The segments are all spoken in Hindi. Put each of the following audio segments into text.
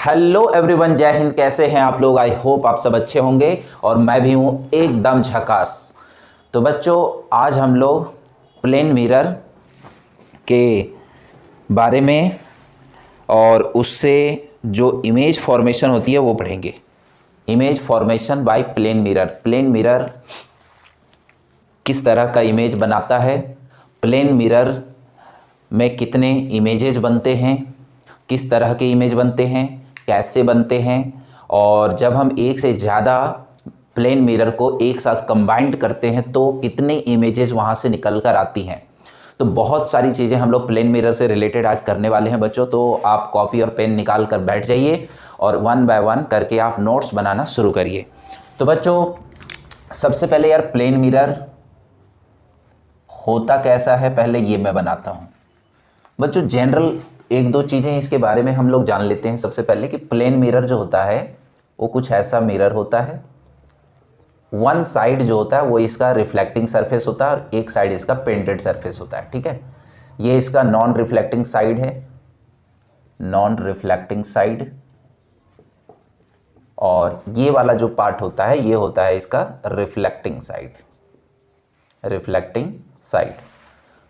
हेलो एवरीवन, जय हिंद। कैसे हैं आप लोग? आई होप आप सब अच्छे होंगे और मैं भी हूँ एकदम झकास। तो बच्चों, आज हम लोग प्लेन मिरर के बारे में और उससे जो इमेज फॉर्मेशन होती है वो पढ़ेंगे। Image formation by plane mirror. Plane mirror किस तरह का इमेज बनाता है, प्लेन मिरर में कितने इमेजेस बनते हैं, किस तरह के इमेज बनते हैं, कैसे बनते हैं, और जब हम एक से ज़्यादा प्लेन मिरर को एक साथ कंबाइंड करते हैं तो कितने इमेजेस वहाँ से निकल कर आती हैं। तो बहुत सारी चीज़ें हम लोग प्लेन मिरर से रिलेटेड आज करने वाले हैं बच्चों। तो आप कॉपी और पेन निकाल कर बैठ जाइए और वन बाय वन करके आप नोट्स बनाना शुरू करिए। तो बच्चों, सबसे पहले यार प्लेन मिरर होता कैसा है पहले ये मैं बनाता हूँ। बच्चों, जनरल एक दो चीज़ें इसके बारे में हम लोग जान लेते हैं। सबसे पहले कि प्लेन मिरर जो होता है वो कुछ ऐसा मिरर होता है, वन साइड जो होता है वो इसका रिफ्लेक्टिंग सरफेस होता है और एक साइड इसका पेंटेड सरफेस होता है। ठीक है, ये इसका नॉन रिफ्लेक्टिंग साइड है, नॉन रिफ्लेक्टिंग साइड, और ये वाला जो पार्ट होता है ये होता है इसका रिफ्लेक्टिंग साइड। रिफ्लेक्टिंग साइड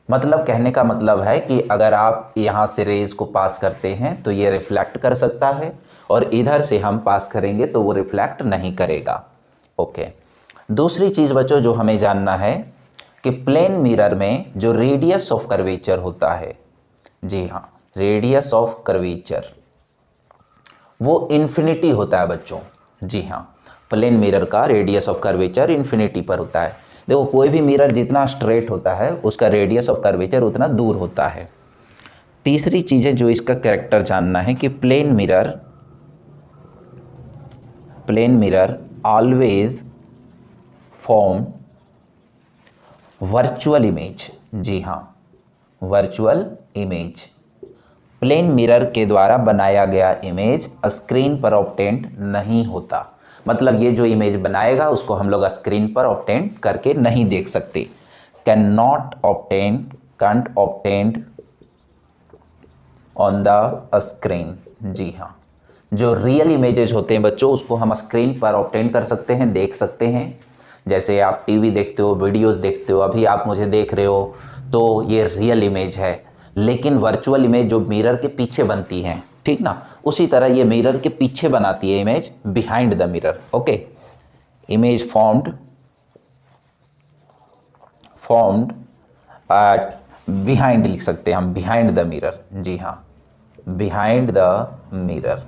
मतलब कहने का मतलब है कि अगर आप यहाँ से रेज को पास करते हैं तो ये रिफ्लेक्ट कर सकता है और इधर से हम पास करेंगे तो वो रिफ्लेक्ट नहीं करेगा। ओके, दूसरी चीज़ बच्चों जो हमें जानना है कि प्लेन मिरर में जो रेडियस ऑफ कर्वेचर होता है, जी हाँ, रेडियस ऑफ कर्वेचर वो इन्फिनिटी होता है बच्चों। जी हाँ, प्लेन मिरर का रेडियस ऑफ कर्वेचर इन्फिनिटी पर होता है। देखो, कोई भी मिरर जितना स्ट्रेट होता है उसका रेडियस ऑफ कर्वेचर उतना दूर होता है। तीसरी चीज़ें जो इसका कैरेक्टर जानना है कि plane mirror always form virtual image. जी हाँ, वर्चुअल इमेज। प्लेन मिरर के द्वारा बनाया गया इमेज स्क्रीन पर ऑब्टेंड नहीं होता। मतलब ये जो इमेज बनाएगा उसको हम लोग स्क्रीन पर ऑब्टेंड करके नहीं देख सकते। Can't obtained on the screen. जी हाँ, जो रियल इमेजेस होते हैं बच्चों उसको हम स्क्रीन पर ऑब्टेंड कर सकते हैं, देख सकते हैं। जैसे आप टीवी देखते हो, वीडियोस देखते हो, अभी आप मुझे देख रहे हो तो ये रियल इमेज है। लेकिन वर्चुअल इमेज जो मिरर के पीछे बनती है, ठीक ना, उसी तरह ये मिरर के पीछे बनाती है image, behind the mirror. Okay, image formed at behind लिख सकते हैं हम, बिहाइंड द मिरर। जी हाँ, behind the mirror.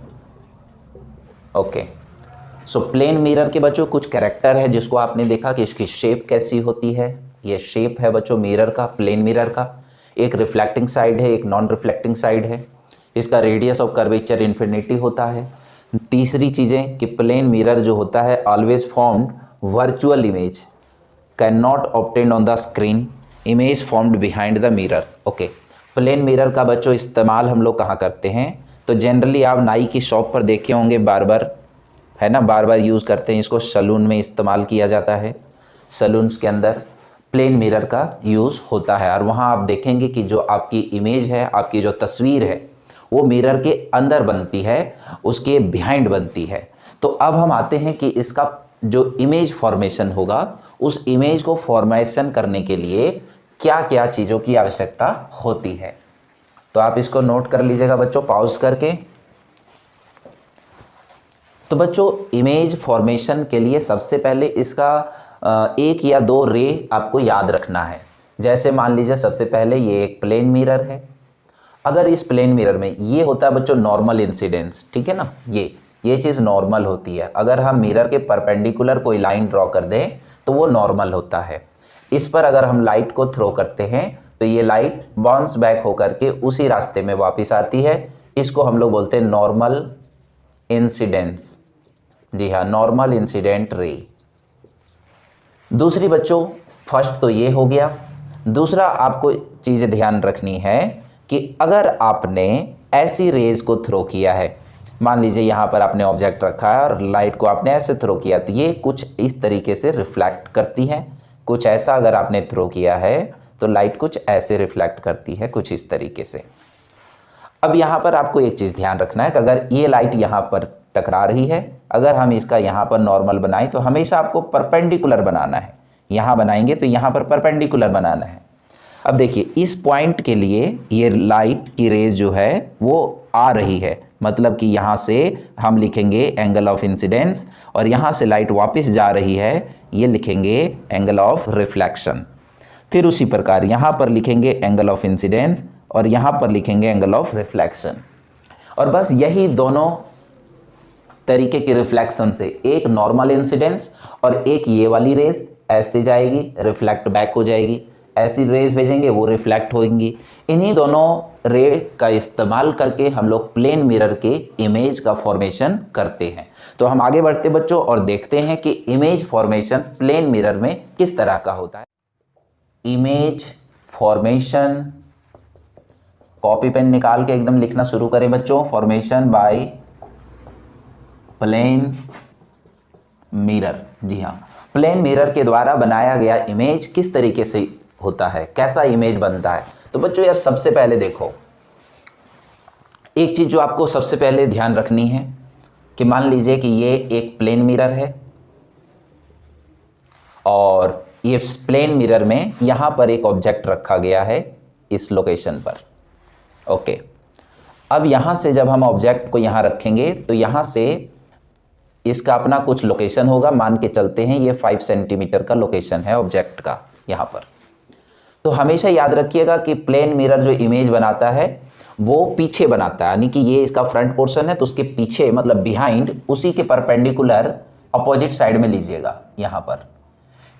Okay, so plane mirror के बच्चों कुछ कैरेक्टर है जिसको आपने देखा कि इसकी शेप कैसी होती है। ये शेप है बच्चों मिरर का, प्लेन मिरर का। एक रिफ्लेक्टिंग साइड है, एक नॉन रिफ्लेक्टिंग साइड है। इसका रेडियस ऑफ कर्वेचर इन्फिनिटी होता है। तीसरी चीज़ें कि प्लेन मिरर जो होता है always formed virtual image, can not obtain on the screen, image formed behind the mirror. Okay, plane mirror का बच्चों इस्तेमाल हम लोग कहाँ करते हैं? तो जनरली आप नाई की शॉप पर देखे होंगे, बार्बर है ना, बार बार यूज़ करते हैं इसको। सैलून में इस्तेमाल किया जाता है, सैलून्स के अंदर प्लेन मिरर का यूज़ होता है। और वहाँ आप देखेंगे कि जो आपकी इमेज है, आपकी जो तस्वीर है वो मिरर के अंदर बनती है, उसके बिहाइंड बनती है। तो अब हम आते हैं कि इसका जो इमेज फॉर्मेशन होगा, उस इमेज को फॉर्मेशन करने के लिए क्या क्या चीज़ों की आवश्यकता होती है। तो आप इसको नोट कर लीजिएगा बच्चों, पॉज करके। तो बच्चों, इमेज फॉर्मेशन के लिए सबसे पहले इसका एक या दो रे आपको याद रखना है। जैसे मान लीजिए सबसे पहले ये एक प्लेन मिरर है। अगर इस प्लेन मिरर में ये होता है बच्चों नॉर्मल इंसिडेंस, ठीक है ना, ये चीज़ नॉर्मल होती है। अगर हम मिरर के परपेंडिकुलर कोई लाइन ड्रॉ कर दें तो वो नॉर्मल होता है। इस पर अगर हम लाइट को थ्रो करते हैं तो ये लाइट बाउंस बैक होकर के उसी रास्ते में वापस आती है। इसको हम लोग बोलते हैं नॉर्मल इंसिडेंस। जी हाँ, नॉर्मल इंसिडेंट रे। दूसरी बच्चों, फर्स्ट तो ये हो गया। दूसरा आपको चीज़ ध्यान रखनी है कि अगर आपने ऐसी रेज को थ्रो किया है, मान लीजिए यहाँ पर आपने ऑब्जेक्ट रखा है और लाइट को आपने ऐसे थ्रो किया, तो ये कुछ इस तरीके से रिफ्लेक्ट करती है। कुछ ऐसा अगर आपने थ्रो किया है तो लाइट कुछ ऐसे रिफ्लेक्ट करती है, कुछ इस तरीके से। अब यहाँ पर आपको एक चीज़ ध्यान रखना है कि अगर ये लाइट यहाँ पर टकरा रही है, अगर हम इसका यहाँ पर नॉर्मल बनाएं तो हमेशा आपको परपेंडिकुलर बनाना है। यहाँ बनाएंगे तो यहाँ पर परपेंडिकुलर बनाना है। अब देखिए इस पॉइंट के लिए ये लाइट की रेज जो है वो आ रही है, मतलब कि यहाँ से हम लिखेंगे एंगल ऑफ इंसिडेंस, और यहाँ से लाइट वापस जा रही है, ये लिखेंगे एंगल ऑफ रिफ्लेक्शन। फिर उसी प्रकार यहाँ पर लिखेंगे एंगल ऑफ इंसिडेंस और यहाँ पर लिखेंगे एंगल ऑफ रिफ्लेक्शन। और बस यही दोनों तरीके के रिफ्लेक्शन से, एक नॉर्मल इंसिडेंस और एक ये वाली रेज ऐसे जाएगी, रिफ्लेक्ट बैक हो जाएगी, ऐसी रेज भेजेंगे वो रिफ्लेक्ट होंगी। इन्हीं दोनों रे का इस्तेमाल करके हम लोग प्लेन मिरर के इमेज का फॉर्मेशन करते हैं। तो हम आगे बढ़ते बच्चों और देखते हैं कि इमेज फॉर्मेशन प्लेन मिरर में किस तरह का होता है। इमेज फॉर्मेशन, कॉपी पेन निकाल के एकदम लिखना शुरू करें बच्चों। Formation by plane mirror. जी हाँ, प्लेन मिरर के द्वारा बनाया गया इमेज किस तरीके से होता है, कैसा इमेज बनता है। तो बच्चों यार सबसे पहले देखो, एक चीज जो आपको सबसे पहले ध्यान रखनी है कि मान लीजिए कि ये एक प्लेन मिरर है और ये प्लेन मिरर में यहां पर एक ऑब्जेक्ट रखा गया है इस लोकेशन पर। ओके, अब यहां से जब हम ऑब्जेक्ट को यहां रखेंगे तो यहां से इसका अपना कुछ लोकेशन होगा। मान के चलते हैं ये 5 सेंटीमीटर का लोकेशन है ऑब्जेक्ट का यहां पर। तो हमेशा याद रखिएगा कि प्लेन मिरर जो इमेज बनाता है वो पीछे बनाता है, यानी कि ये इसका फ्रंट पोर्शन है तो उसके पीछे मतलब बिहाइंड, उसी के परपेंडिकुलर अपोजिट साइड में लीजिएगा यहाँ पर।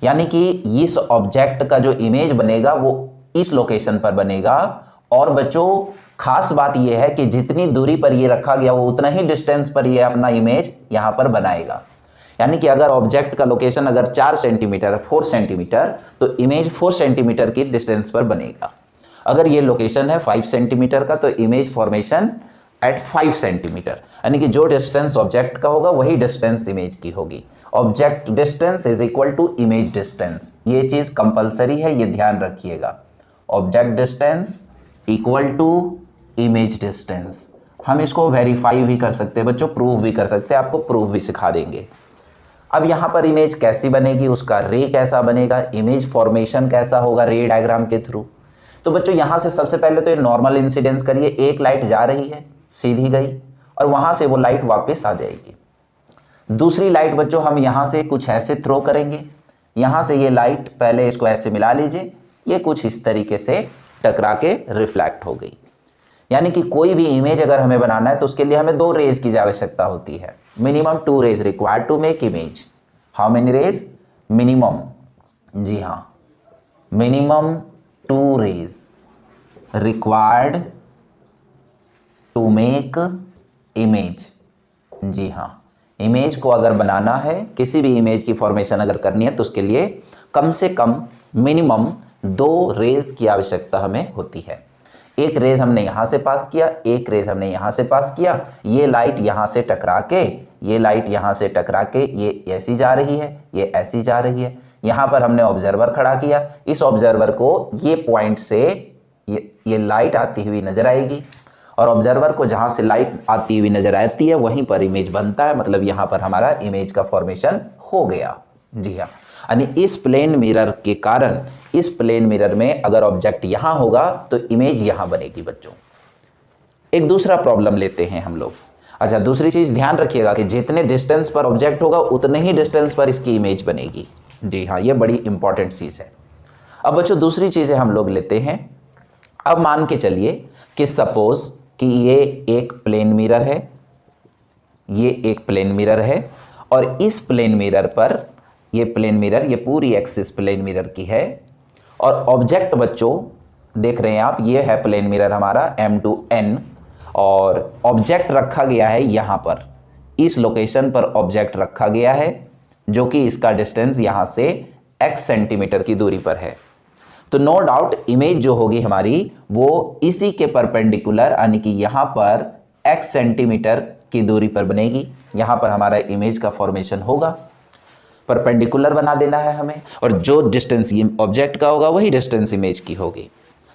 यानी कि इस ऑब्जेक्ट का जो इमेज बनेगा वो इस लोकेशन पर बनेगा। और बच्चों खास बात यह है कि जितनी दूरी पर ये रखा गया वो उतना ही डिस्टेंस पर ये अपना इमेज यहाँ पर बनाएगा। यानी कि अगर ऑब्जेक्ट का लोकेशन अगर 4 सेंटीमीटर 4 सेंटीमीटर तो इमेज 4 सेंटीमीटर की डिस्टेंस पर बनेगा। अगर ये लोकेशन है 5 सेंटीमीटर का तो इमेज फॉर्मेशन एट 5 सेंटीमीटर, यानी कि जो डिस्टेंस ऑब्जेक्ट का होगा वही डिस्टेंस इमेज की होगी। Object distance is equal to image distance, ये चीज कंपलसरी है, ये ध्यान रखिएगा। Object distance equal to image distance. हम इसको वेरीफाई भी कर सकते हैं बच्चों, प्रूव भी कर सकते हैं, आपको प्रूव भी सिखा देंगे। अब यहाँ पर इमेज कैसी बनेगी, उसका रे कैसा बनेगा, इमेज फॉर्मेशन कैसा होगा रे डायग्राम के थ्रू। तो बच्चों यहाँ से सबसे पहले तो ये नॉर्मल इंसिडेंस करिए, एक लाइट जा रही है सीधी गई और वहाँ से वो लाइट वापस आ जाएगी। दूसरी लाइट बच्चों हम यहाँ से कुछ ऐसे थ्रो करेंगे, यहाँ से ये लाइट पहले इसको ऐसे मिला लीजिए, ये कुछ इस तरीके से टकरा के रिफ्लेक्ट हो गई। यानी कि कोई भी इमेज अगर हमें बनाना है तो उसके लिए हमें 2 रेज की आवश्यकता होती है। Minimum 2 rays required to make image. How many rays? Minimum, जी हाँ, minimum 2 rays required to make image. जी हाँ, इमेज को अगर बनाना है, किसी भी इमेज की फॉर्मेशन अगर करनी है तो उसके लिए कम से कम मिनिमम 2 रेज की आवश्यकता हमें होती है। एक रेज हमने यहाँ से पास किया, एक रेज हमने यहाँ से पास किया, ये लाइट यहाँ से टकरा के, ये लाइट यहाँ से टकरा के ये ऐसी जा रही है, ये ऐसी जा रही है। यहाँ पर हमने ऑब्जर्वर खड़ा किया, इस ऑब्जर्वर को ये पॉइंट से ये लाइट आती हुई नजर आएगी और ऑब्जर्वर को जहाँ से लाइट आती हुई नजर आती है वहीं पर इमेज बनता है। मतलब यहाँ पर हमारा इमेज का फॉर्मेशन हो गया। जी हाँ, यानी इस प्लेन मिरर के कारण, इस प्लेन मिरर में अगर ऑब्जेक्ट यहां होगा तो इमेज यहां बनेगी बच्चों। एक दूसरा प्रॉब्लम लेते हैं हम लोग। अच्छा, दूसरी चीज ध्यान रखिएगा कि जितने डिस्टेंस पर ऑब्जेक्ट होगा उतने ही डिस्टेंस पर इसकी इमेज बनेगी। जी हाँ, ये बड़ी इंपॉर्टेंट चीज है। अब बच्चों दूसरी चीजें हम लोग लेते हैं। अब मान के चलिए कि सपोज कि ये एक प्लेन मिरर है, ये एक प्लेन मिरर है और इस प्लेन मिरर पर, ये प्लेन मिरर, ये पूरी एक्सिस प्लेन मिरर की है और ऑब्जेक्ट बच्चों देख रहे हैं आप, ये है प्लेन मिरर हमारा M2N और ऑब्जेक्ट रखा गया है यहाँ पर, इस लोकेशन पर ऑब्जेक्ट रखा गया है जो कि इसका डिस्टेंस यहाँ से x सेंटीमीटर की दूरी पर है। तो नो डाउट इमेज जो होगी हमारी वो इसी के परपेंडिकुलर, यानी कि यहाँ पर x सेंटीमीटर की दूरी पर बनेगी। यहाँ पर हमारा इमेज का फॉर्मेशन होगा, परपेंडिकुलर बना देना है हमें और जो डिस्टेंस ऑब्जेक्ट का होगा वही डिस्टेंस इमेज की होगी।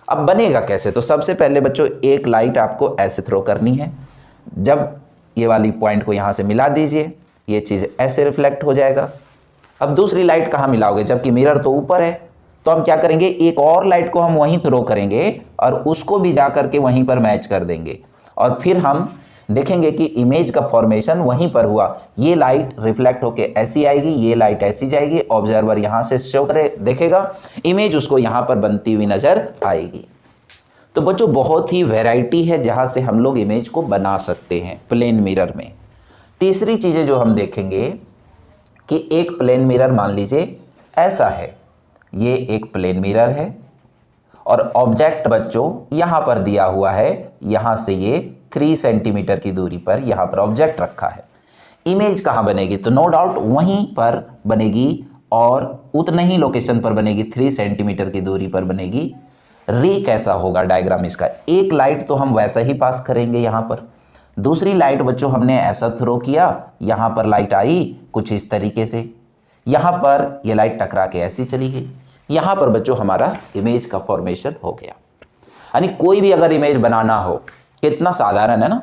अब बनेगा कैसे? तो सबसे पहले बच्चों एक लाइट आपको ऐसे थ्रो करनी है। जब ये वाली पॉइंट को यहाँ से मिला दीजिए, ये चीज़ ऐसे रिफ्लेक्ट हो जाएगा। अब दूसरी लाइट कहाँ मिलाओगे? जबकि मिरर तो ऊपर है, तो हम क्या करेंगे, एक और लाइट को हम वहीं थ्रो करेंगे और उसको भी जा करके वहीं पर मैच कर देंगे, और फिर हम देखेंगे कि इमेज का फॉर्मेशन वहीं पर हुआ। ये लाइट रिफ्लेक्ट होके ऐसी आएगी, ये लाइट ऐसी जाएगी, ऑब्जर्वर यहाँ से शो करे देखेगा, इमेज उसको यहाँ पर बनती हुई नजर आएगी। तो बच्चों बहुत ही वैरायटी है जहाँ से हम लोग इमेज को बना सकते हैं प्लेन मिरर में। तीसरी चीज़ें जो हम देखेंगे कि एक प्लेन मिरर मान लीजिए ऐसा है, ये एक प्लेन मिरर है और ऑब्जेक्ट बच्चों यहाँ पर दिया हुआ है, यहाँ से ये 3 सेंटीमीटर की दूरी पर यहाँ पर ऑब्जेक्ट रखा है। इमेज कहाँ बनेगी? तो नो डाउट वहीं पर बनेगी और उतने ही लोकेशन पर बनेगी, 3 सेंटीमीटर की दूरी पर बनेगी। रे कैसा होगा डायग्राम इसका? एक लाइट तो हम वैसा ही पास करेंगे यहाँ पर, दूसरी लाइट बच्चों हमने ऐसा थ्रो किया, यहाँ पर लाइट आई कुछ इस तरीके से, यहाँ पर ये लाइट टकरा के ऐसी चली गई, यहाँ पर बच्चों हमारा इमेज का फॉर्मेशन हो गया। यानी कोई भी अगर इमेज बनाना हो, कितना साधारण है ना,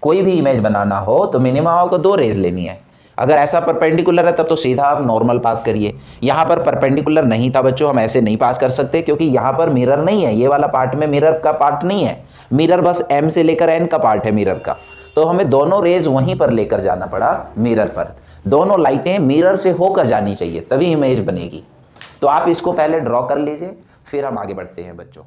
कोई भी इमेज बनाना हो तो मिनिमम आपको 2 रेज लेनी है। अगर ऐसा परपेंडिकुलर है तब तो सीधा आप नॉर्मल पास करिए। यहाँ पर परपेंडिकुलर नहीं था बच्चों, हम ऐसे नहीं पास कर सकते क्योंकि यहाँ पर मिरर नहीं है, ये वाला पार्ट में मिरर का पार्ट नहीं है, मिरर बस M से लेकर N का पार्ट है मिरर का। तो हमें दोनों रेज वहीं पर लेकर जाना पड़ा मिरर पर, दोनों लाइटें मिरर से होकर जानी चाहिए तभी इमेज बनेगी। तो आप इसको पहले ड्रॉ कर लीजिए, फिर हम आगे बढ़ते हैं बच्चों।